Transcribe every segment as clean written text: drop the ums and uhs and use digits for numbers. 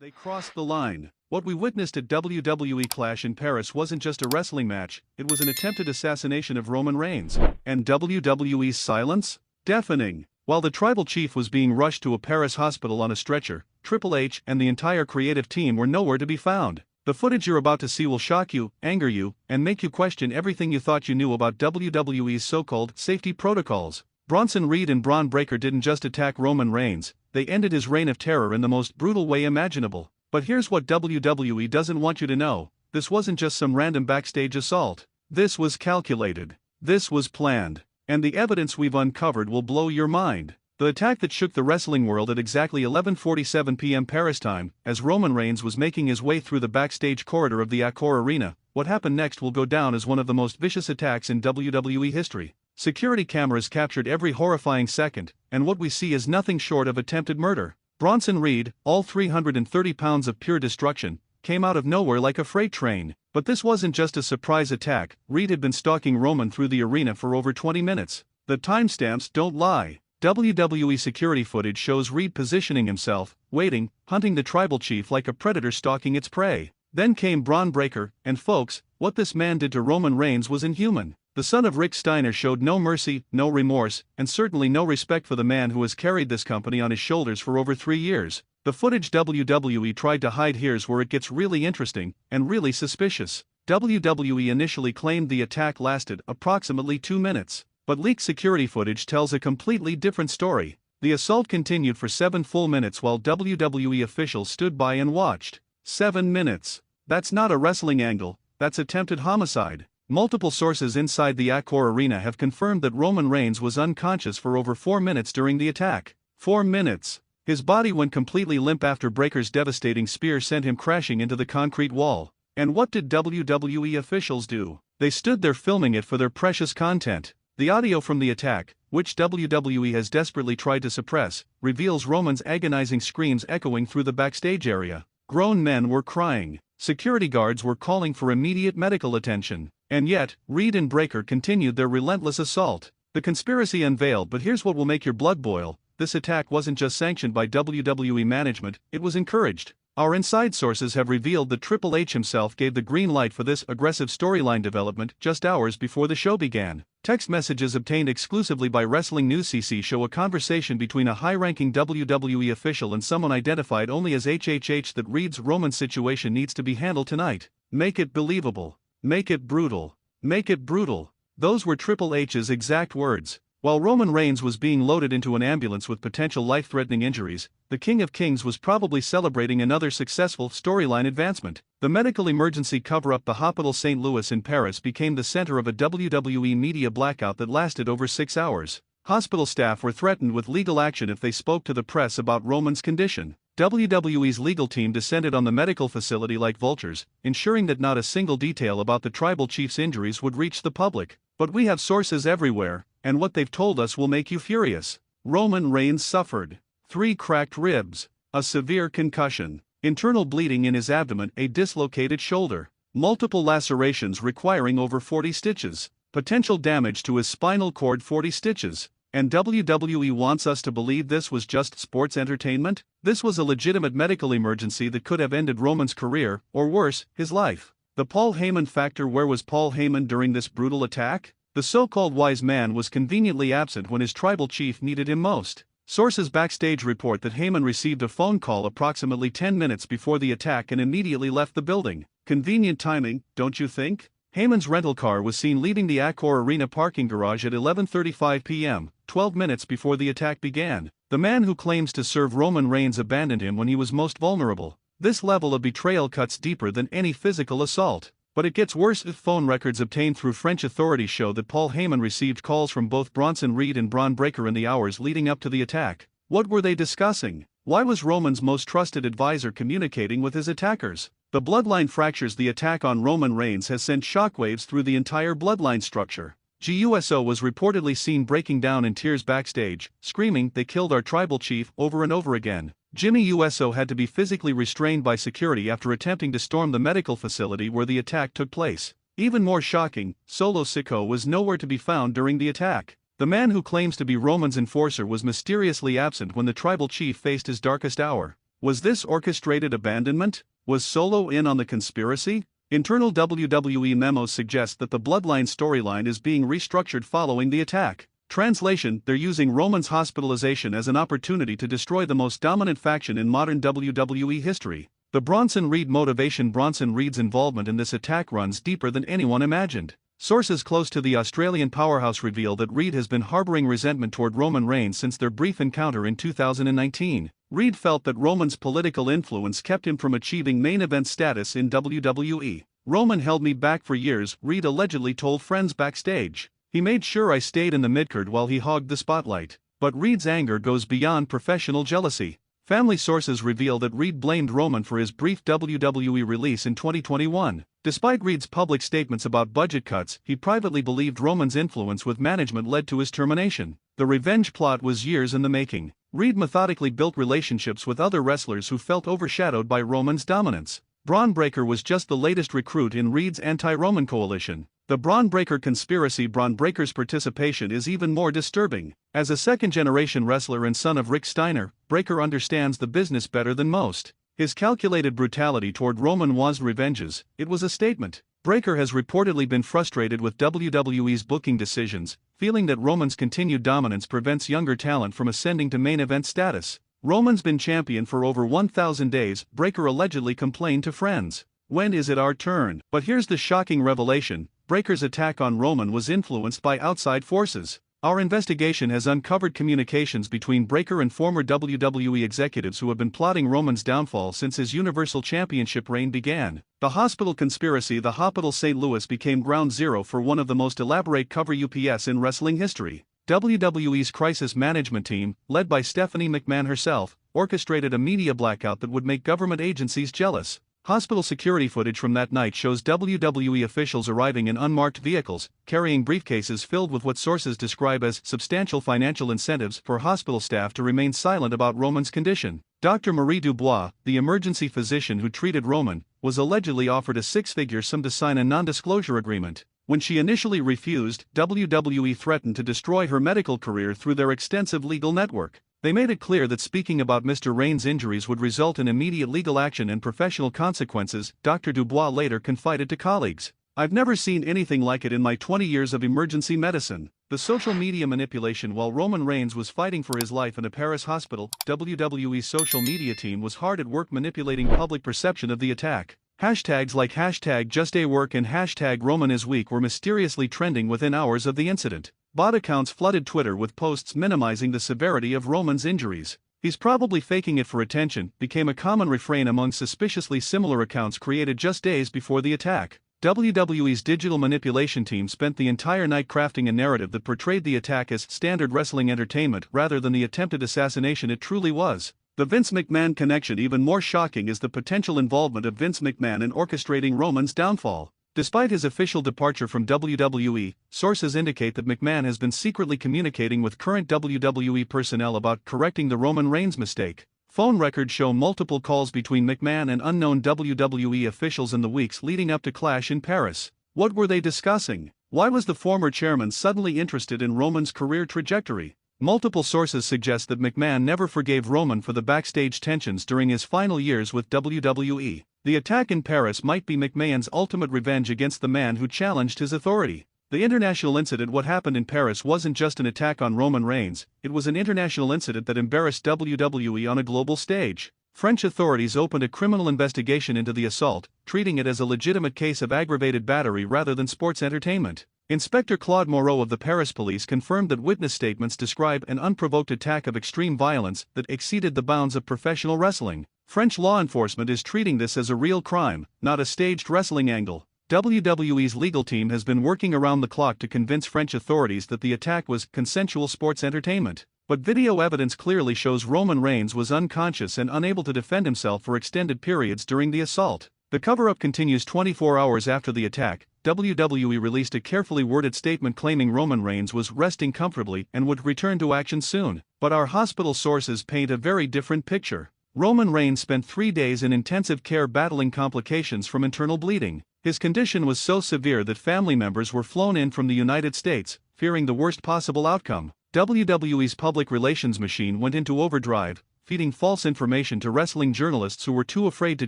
They crossed the line. What we witnessed at WWE Clash in Paris wasn't just a wrestling match, it was an attempted assassination of Roman Reigns. And WWE's silence? Deafening. While the tribal chief was being rushed to a Paris hospital on a stretcher, Triple H and the entire creative team were nowhere to be found. The footage you're about to see will shock you, anger you, and make you question everything you thought you knew about WWE's so-called safety protocols. Bronson Reed and Bron Breakker didn't just attack Roman Reigns, they ended his reign of terror in the most brutal way imaginable. But here's what WWE doesn't want you to know: this wasn't just some random backstage assault. This was calculated. This was planned. And the evidence we've uncovered will blow your mind. The attack that shook the wrestling world at exactly 11:47 p.m. Paris time, as Roman Reigns was making his way through the backstage corridor of the Accor Arena. What happened next will go down as one of the most vicious attacks in WWE history. Security cameras captured every horrifying second, and what we see is nothing short of attempted murder. Bronson Reed, all 330 pounds of pure destruction, came out of nowhere like a freight train. But this wasn't just a surprise attack. Reed had been stalking Roman through the arena for over 20 minutes. The timestamps don't lie. WWE security footage shows Reed positioning himself, waiting, hunting the tribal chief like a predator stalking its prey. Then came Bron Breakker, and folks, what this man did to Roman Reigns was inhuman. The son of Rick Steiner showed no mercy, no remorse, and certainly no respect for the man who has carried this company on his shoulders for over 3 years. The footage WWE tried to hide, here's where it gets really interesting, and really suspicious. WWE initially claimed the attack lasted approximately 2 minutes. But leaked security footage tells a completely different story. The assault continued for 7 full minutes while WWE officials stood by and watched. 7 minutes. That's not a wrestling angle, that's attempted homicide. Multiple sources inside the Accor Arena have confirmed that Roman Reigns was unconscious for over 4 minutes during the attack. 4 minutes. His body went completely limp after Breakker's devastating spear sent him crashing into the concrete wall. And what did WWE officials do? They stood there filming it for their precious content. The audio from the attack, which WWE has desperately tried to suppress, reveals Roman's agonizing screams echoing through the backstage area. Grown men were crying. Security guards were calling for immediate medical attention. And yet, Reed and Breakker continued their relentless assault. The conspiracy unveiled, but here's what will make your blood boil: this attack wasn't just sanctioned by WWE management, it was encouraged. Our inside sources have revealed that Triple H himself gave the green light for this aggressive storyline development just hours before the show began. Text messages obtained exclusively by WrestlingNewsCC show a conversation between a high-ranking WWE official and someone identified only as HHH that reads, "Roman's situation needs to be handled tonight. Make it believable. Make it brutal. Make it brutal." Those were Triple H's exact words. While Roman Reigns was being loaded into an ambulance with potential life-threatening injuries, the King of Kings was probably celebrating another successful storyline advancement. The medical emergency cover-up, the Hospital St. Louis in Paris, became the center of a WWE media blackout that lasted over 6 hours. Hospital staff were threatened with legal action if they spoke to the press about Roman's condition. WWE's legal team descended on the medical facility like vultures, ensuring that not a single detail about the tribal chief's injuries would reach the public. But we have sources everywhere, and what they've told us will make you furious. Roman Reigns suffered 3 cracked ribs, a severe concussion, internal bleeding in his abdomen, a dislocated shoulder, multiple lacerations requiring over 40 stitches, potential damage to his spinal cord, 40 stitches. And WWE wants us to believe this was just sports entertainment? This was a legitimate medical emergency that could have ended Roman's career, or worse, his life. The Paul Heyman factor: where was Paul Heyman during this brutal attack? The so-called wise man was conveniently absent when his tribal chief needed him most. Sources backstage report that Heyman received a phone call approximately 10 minutes before the attack and immediately left the building. Convenient timing, don't you think? Heyman's rental car was seen leaving the Accor Arena parking garage at 11:35 p.m., 12 minutes before the attack began. The man who claims to serve Roman Reigns abandoned him when he was most vulnerable. This level of betrayal cuts deeper than any physical assault. But it gets worse. Phone records obtained through French authorities show that Paul Heyman received calls from both Bronson Reed and Bron Breakker in the hours leading up to the attack. What were they discussing? Why was Roman's most trusted advisor communicating with his attackers? The bloodline fractures: the attack on Roman Reigns has sent shockwaves through the entire bloodline structure. GUSO was reportedly seen breaking down in tears backstage, screaming, "They killed our tribal chief," over and over again. Jimmy USO had to be physically restrained by security after attempting to storm the medical facility where the attack took place. Even more shocking, Solo Sikoa was nowhere to be found during the attack. The man who claims to be Roman's enforcer was mysteriously absent when the tribal chief faced his darkest hour. Was this orchestrated abandonment? Was Solo in on the conspiracy? Internal WWE memos suggest that the Bloodline storyline is being restructured following the attack. Translation: they're using Roman's hospitalization as an opportunity to destroy the most dominant faction in modern WWE history. The Bronson Reed motivation. Bronson Reed's involvement in this attack runs deeper than anyone imagined. Sources close to the Australian powerhouse reveal that Reed has been harboring resentment toward Roman Reigns since their brief encounter in 2019. Reed felt that Roman's political influence kept him from achieving main event status in WWE. "Roman held me back for years," Reed allegedly told friends backstage. "He made sure I stayed in the midcard while he hogged the spotlight." But Reed's anger goes beyond professional jealousy. Family sources reveal that Reed blamed Roman for his brief WWE release in 2021. Despite Reed's public statements about budget cuts, he privately believed Roman's influence with management led to his termination. The revenge plot was years in the making. Reed methodically built relationships with other wrestlers who felt overshadowed by Roman's dominance. Bron Breakker was just the latest recruit in Reed's anti-Roman coalition. The Bron Breakker conspiracy. Bron Breakker's participation is even more disturbing. As a second-generation wrestler and son of Rick Steiner, Breakker understands the business better than most. His calculated brutality toward Roman wasn't revenges, it was a statement. Breakker has reportedly been frustrated with WWE's booking decisions, feeling that Roman's continued dominance prevents younger talent from ascending to main event status. "Roman's been champion for over 1,000 days, Breakker allegedly complained to friends. "When is it our turn?" But here's the shocking revelation: Breakker's attack on Roman was influenced by outside forces. Our investigation has uncovered communications between Breakker and former WWE executives who have been plotting Roman's downfall since his Universal Championship reign began. The hospital conspiracy. The Hospital St. Louis became ground zero for one of the most elaborate cover UPS in wrestling history. WWE's crisis management team, led by Stephanie McMahon herself, orchestrated a media blackout that would make government agencies jealous. Hospital security footage from that night shows WWE officials arriving in unmarked vehicles, carrying briefcases filled with what sources describe as substantial financial incentives for hospital staff to remain silent about Roman's condition. Dr. Marie Dubois, the emergency physician who treated Roman, was allegedly offered a six-figure sum to sign a non-disclosure agreement. When she initially refused, WWE threatened to destroy her medical career through their extensive legal network. They made it clear that speaking about Mr. Reigns' injuries would result in immediate legal action and professional consequences, Dr. Dubois later confided to colleagues. "I've never seen anything like it in my 20 years of emergency medicine." The social media manipulation. While Roman Reigns was fighting for his life in a Paris hospital, WWE's social media team was hard at work manipulating public perception of the attack. Hashtags like #JustAWork and #RomanIsWeak were mysteriously trending within hours of the incident. Bot accounts flooded Twitter with posts minimizing the severity of Roman's injuries. "He's probably faking it for attention," became a common refrain among suspiciously similar accounts created just days before the attack. WWE's digital manipulation team spent the entire night crafting a narrative that portrayed the attack as standard wrestling entertainment rather than the attempted assassination it truly was. The Vince McMahon connection. Even more shocking is the potential involvement of Vince McMahon in orchestrating Roman's downfall. Despite his official departure from WWE, sources indicate that McMahon has been secretly communicating with current WWE personnel about correcting the Roman Reigns mistake. Phone records show multiple calls between McMahon and unknown WWE officials in the weeks leading up to Clash in Paris. What were they discussing? Why was the former chairman suddenly interested in Roman's career trajectory? Multiple sources suggest that McMahon never forgave Roman for the backstage tensions during his final years with WWE. The attack in Paris might be McMahon's ultimate revenge against the man who challenged his authority. The international incident. What happened in Paris wasn't just an attack on Roman Reigns, it was an international incident that embarrassed WWE on a global stage. French authorities opened a criminal investigation into the assault, treating it as a legitimate case of aggravated battery rather than sports entertainment. Inspector Claude Moreau of the Paris police confirmed that witness statements describe an unprovoked attack of extreme violence that exceeded the bounds of professional wrestling. French law enforcement is treating this as a real crime, not a staged wrestling angle. WWE's legal team has been working around the clock to convince French authorities that the attack was consensual sports entertainment. But video evidence clearly shows Roman Reigns was unconscious and unable to defend himself for extended periods during the assault. The cover-up continues 24 hours after the attack. WWE released a carefully worded statement claiming Roman Reigns was resting comfortably and would return to action soon. But our hospital sources paint a very different picture. Roman Reigns spent 3 days in intensive care battling complications from internal bleeding. His condition was so severe that family members were flown in from the United States, fearing the worst possible outcome. WWE's public relations machine went into overdrive, feeding false information to wrestling journalists who were too afraid to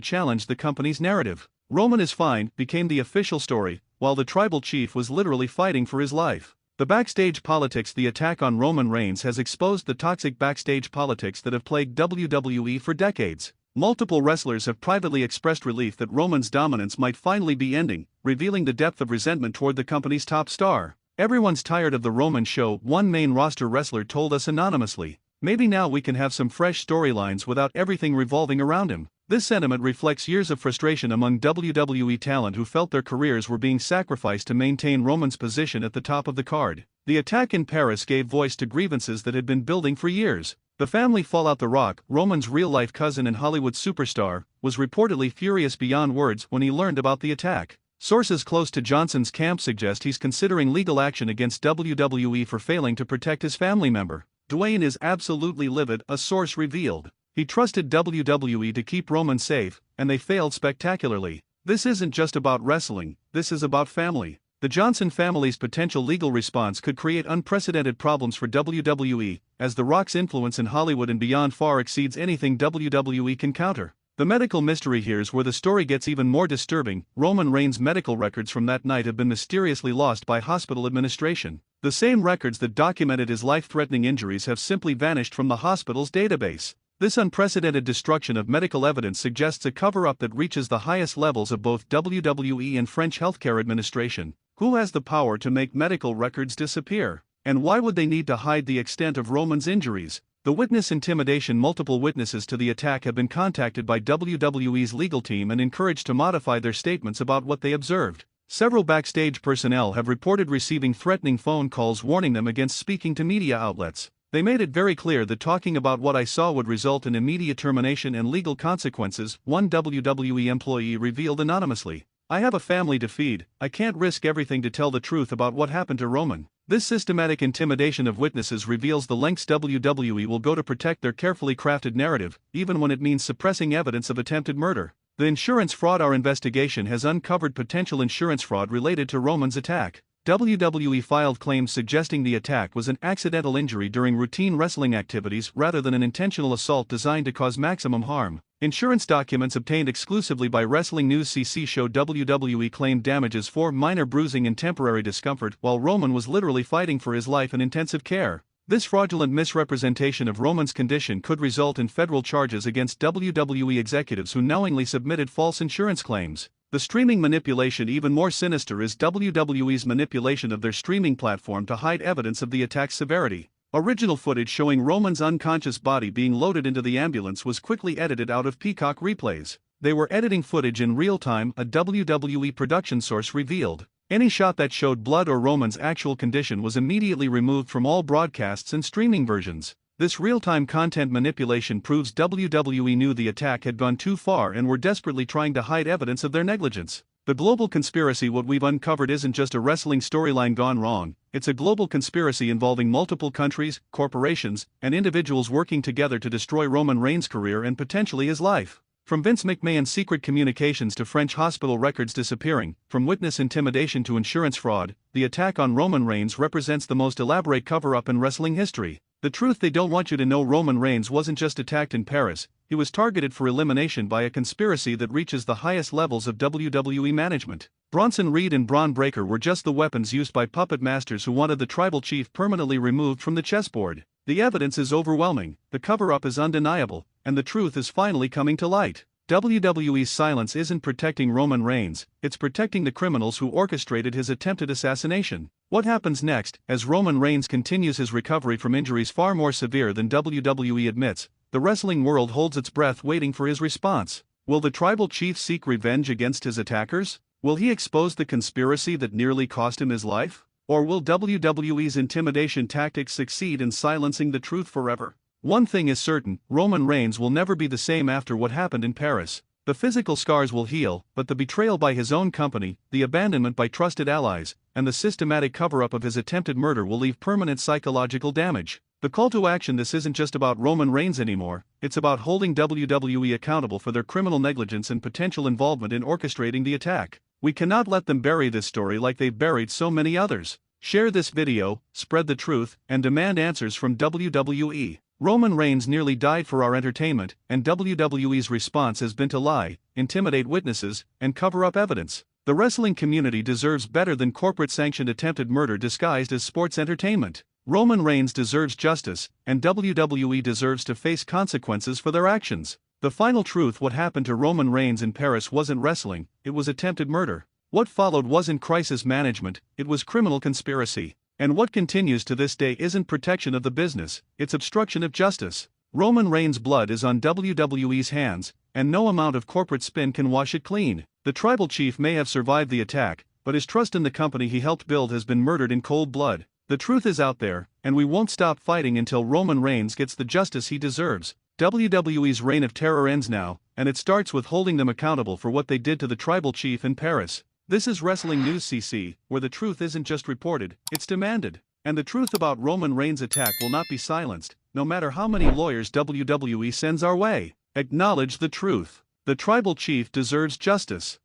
challenge the company's narrative. "Roman is fine" became the official story, while the tribal chief was literally fighting for his life. The backstage politics. The attack on Roman Reigns has exposed the toxic backstage politics that have plagued WWE for decades. Multiple wrestlers have privately expressed relief that Roman's dominance might finally be ending, revealing the depth of resentment toward the company's top star. "Everyone's tired of the Roman show," one main roster wrestler told us anonymously. "Maybe now we can have some fresh storylines without everything revolving around him." This sentiment reflects years of frustration among WWE talent who felt their careers were being sacrificed to maintain Roman's position at the top of the card. The attack in Paris gave voice to grievances that had been building for years. The family fallout. The Rock, Roman's real-life cousin and Hollywood superstar, was reportedly furious beyond words when he learned about the attack. Sources close to Johnson's camp suggest he's considering legal action against WWE for failing to protect his family member. "Dwayne is absolutely livid," a source revealed. He trusted WWE to keep Roman safe, and they failed spectacularly. "This isn't just about wrestling, this is about family." The Johnson family's potential legal response could create unprecedented problems for WWE, as The Rock's influence in Hollywood and beyond far exceeds anything WWE can counter. The medical mystery. Here's where the story gets even more disturbing. Roman Reigns' medical records from that night have been mysteriously lost by hospital administration. The same records that documented his life-threatening injuries have simply vanished from the hospital's database. This unprecedented destruction of medical evidence suggests a cover-up that reaches the highest levels of both WWE and French healthcare administration. Who has the power to make medical records disappear? And why would they need to hide the extent of Roman's injuries? The witness intimidation. Multiple witnesses to the attack have been contacted by WWE's legal team and encouraged to modify their statements about what they observed. Several backstage personnel have reported receiving threatening phone calls warning them against speaking to media outlets. They made it very clear that talking about what I saw would result in immediate termination and legal consequences, one WWE employee revealed anonymously. "I have a family to feed, I can't risk everything to tell the truth about what happened to Roman." This systematic intimidation of witnesses reveals the lengths WWE will go to protect their carefully crafted narrative, even when it means suppressing evidence of attempted murder. The insurance fraud. Our investigation has uncovered potential insurance fraud related to Roman's attack. WWE filed claims suggesting the attack was an accidental injury during routine wrestling activities rather than an intentional assault designed to cause maximum harm. Insurance documents obtained exclusively by WrestlingNewsCC show WWE claimed damages for minor bruising and temporary discomfort, while Roman was literally fighting for his life in intensive care. This fraudulent misrepresentation of Roman's condition could result in federal charges against WWE executives who knowingly submitted false insurance claims. The streaming manipulation. Even more sinister is WWE's manipulation of their streaming platform to hide evidence of the attack's severity. Original footage showing Roman's unconscious body being loaded into the ambulance was quickly edited out of Peacock replays. They were editing footage in real time, a WWE production source revealed. Any shot that showed blood or Roman's actual condition was immediately removed from all broadcasts and streaming versions. This real-time content manipulation proves WWE knew the attack had gone too far and were desperately trying to hide evidence of their negligence. The global conspiracy. What we've uncovered isn't just a wrestling storyline gone wrong, it's a global conspiracy involving multiple countries, corporations, and individuals working together to destroy Roman Reigns' career and potentially his life. From Vince McMahon's secret communications to French hospital records disappearing, from witness intimidation to insurance fraud, the attack on Roman Reigns represents the most elaborate cover-up in wrestling history. The truth. They don't want you to know. Roman Reigns wasn't just attacked in Paris, he was targeted for elimination by a conspiracy that reaches the highest levels of WWE management. Bronson Reed and Bron Breakker were just the weapons used by puppet masters who wanted the tribal chief permanently removed from the chessboard. The evidence is overwhelming, the cover-up is undeniable, and the truth is finally coming to light. WWE's silence isn't protecting Roman Reigns, it's protecting the criminals who orchestrated his attempted assassination. What happens next, as Roman Reigns continues his recovery from injuries far more severe than WWE admits? The wrestling world holds its breath waiting for his response. Will the tribal chief seek revenge against his attackers? Will he expose the conspiracy that nearly cost him his life? Or will WWE's intimidation tactics succeed in silencing the truth forever? One thing is certain, Roman Reigns will never be the same after what happened in Paris. The physical scars will heal, but the betrayal by his own company, the abandonment by trusted allies, and the systematic cover-up of his attempted murder will leave permanent psychological damage. The call to action. This isn't just about Roman Reigns anymore, it's about holding WWE accountable for their criminal negligence and potential involvement in orchestrating the attack. We cannot let them bury this story like they've buried so many others. Share this video, spread the truth, and demand answers from WWE. Roman Reigns nearly died for our entertainment, and WWE's response has been to lie, intimidate witnesses, and cover up evidence. The wrestling community deserves better than corporate-sanctioned attempted murder disguised as sports entertainment. Roman Reigns deserves justice, and WWE deserves to face consequences for their actions. The final truth: what happened to Roman Reigns in Paris wasn't wrestling, it was attempted murder. What followed wasn't crisis management, it was criminal conspiracy. And what continues to this day isn't protection of the business, it's obstruction of justice. Roman Reigns' blood is on WWE's hands, and no amount of corporate spin can wash it clean. The tribal chief may have survived the attack, but his trust in the company he helped build has been murdered in cold blood. The truth is out there, and we won't stop fighting until Roman Reigns gets the justice he deserves. WWE's reign of terror ends now, and it starts with holding them accountable for what they did to the tribal chief in Paris. This is WrestlingNewsCC, where the truth isn't just reported, it's demanded. And the truth about Roman Reigns' attack will not be silenced, no matter how many lawyers WWE sends our way. Acknowledge the truth. The tribal chief deserves justice.